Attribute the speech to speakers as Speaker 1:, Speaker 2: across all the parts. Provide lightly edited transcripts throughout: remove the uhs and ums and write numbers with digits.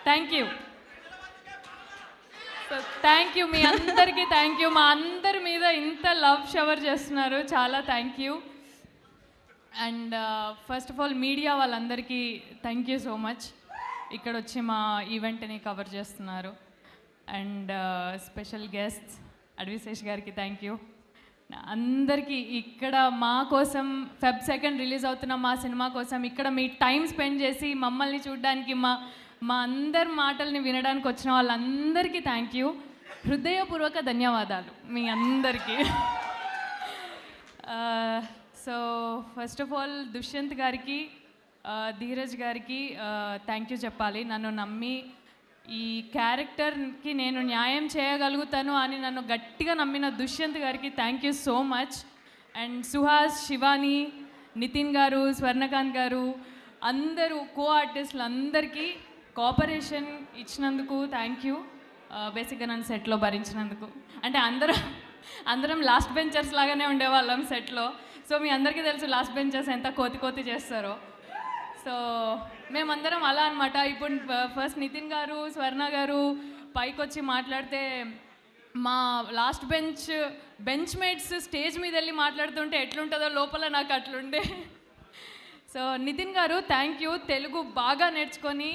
Speaker 1: Thank you. So thank you మీ అందరికీ, thank you. మా అందరి మీద ఇంత లవ్ షవర్ చేస్తున్నారు, చాలా thank you. And first of all media వాళ్ళందరికీ థ్యాంక్ యూ సో మచ్, ఇక్కడ వచ్చి మా ఈవెంట్ని కవర్ చేస్తున్నారు. అండ్ స్పెషల్ గెస్ట్స్ అడ్విశేష్ గారికి థ్యాంక్ యూ. అందరికీ ఇక్కడ మా కోసం Feb 2 రిలీజ్ అవుతున్న మా సినిమా కోసం ఇక్కడ మీ టైం స్పెండ్ చేసి మమ్మల్ని చూడడానికి, మా అందరి మాటల్ని వినడానికి వచ్చిన వాళ్ళందరికీ థ్యాంక్ యూ. హృదయపూర్వక ధన్యవాదాలు మీ అందరికీ. So first of all Dushyant గారికి, ధీరజ్ గారికి థ్యాంక్ యూ చెప్పాలి. నన్ను నమ్మి ఈ క్యారెక్టర్కి నేను న్యాయం చేయగలుగుతాను అని నన్ను గట్టిగా నమ్మిన దుష్యంత్ గారికి thank you so much. And Suhas, Shivani, Nitin garu, Swarnakant గారు, అందరూ కో ఆర్టిస్టులు అందరికీ కోఆపరేషన్ ఇచ్చినందుకు థ్యాంక్ యూ. బేసిక్గా నన్ను సెట్లో భరించినందుకు. అంటే అందరం లాస్ట్ బెంచర్స్ లాగానే ఉండేవాళ్ళం సెట్లో. సో మీ అందరికీ తెలుసు లాస్ట్ బెంచర్స్ ఎంత కోతి చేస్తారో. సో మేమందరం అలా అనమాట. ఇప్పుడు ఫస్ట్ నితిన్ గారు, స్వర్ణ గారు పైకి వచ్చి మాట్లాడితే మా లాస్ట్ బెంచ్ మేట్స్ స్టేజ్ మీద వెళ్ళి మాట్లాడుతుంటే ఎట్లుంటుందో లోపల నాకు అట్లుండే. సో నితిన్ గారు థ్యాంక్ యూ. తెలుగు బాగా నేర్చుకొని,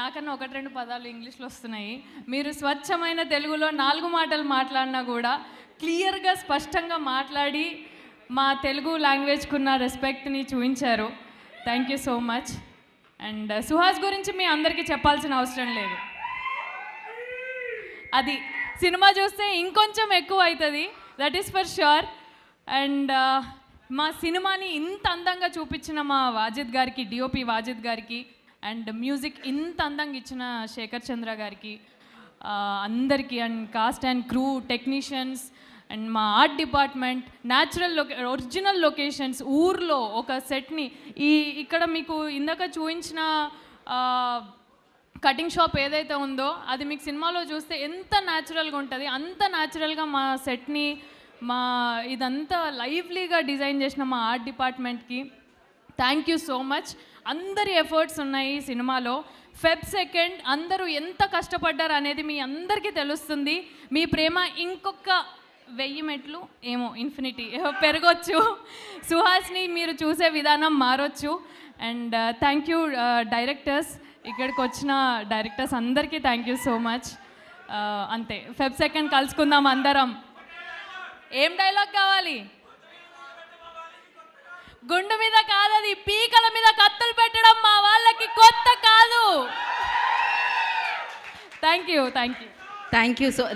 Speaker 1: నాకన్నా 1-2 పదాలు ఇంగ్లీష్లో వస్తున్నాయి. మీరు స్వచ్ఛమైన తెలుగులో 4 మాటలు మాట్లాడినా కూడా క్లియర్గా స్పష్టంగా మాట్లాడి మా తెలుగు లాంగ్వేజ్కున్న రెస్పెక్ట్ని చూపించారు. Thank you so much. And Suhas గురించి మీ అందరికీ చెప్పాల్సిన అవసరం లేదు, అది సినిమా చూస్తే ఇంకొంచెం ఎక్కువ అవుతుంది, that is for sure. And మా సినిమాని ఇంత అందంగా చూపించిన మా వాజిద్ గారికి, డిఓపి వాజిద్ గారికి, అండ్ మ్యూజిక్ ఇంత అందంగా ఇచ్చిన శేఖర్ చంద్ర గారికి, అందరికీ, and cost and crew, technicians, and మా ఆర్ట్ డిపార్ట్మెంట్, ఒరిజినల్ లొకేషన్స్, ఊర్లో ఒక సెట్ని ఇక్కడ మీకు ఇందాక చూపించిన కటింగ్ షాప్ ఏదైతే ఉందో అది మీకు సినిమాలో చూస్తే ఎంత న్యాచురల్గా ఉంటుంది, అంత న్యాచురల్గా మా సెట్ని, ఇదంతా లైవ్లీగా డిజైన్ చేసిన మా ఆర్ట్ డిపార్ట్మెంట్కి థ్యాంక్ యూ సో మచ్. అందరి ఎఫర్ట్స్ ఉన్నాయి ఈ సినిమాలో. Feb 2 అందరూ ఎంత కష్టపడ్డారు అనేది మీ అందరికీ తెలుస్తుంది. మీ ప్రేమ ఇంకొక 1000 మెట్లు ఏమో ఇన్ఫినిటీ పెరగొచ్చు. సుహాస్ని మీరు చూసే విధానం మారొచ్చు. అండ్ థ్యాంక్ యూ డైరెక్టర్స్, ఇక్కడికి వచ్చిన డైరెక్టర్స్ అందరికీ థ్యాంక్ యూ సో మచ్. అంతే, Feb 2 కలుసుకుందాం అందరం. ఏం డైలాగ్ కావాలి? గుండు మీద కాదది, పీకల మీద కత్తులు పెట్టడం మా వాళ్ళకి కొత్త కాదు. Thank you.
Speaker 2: Thank you so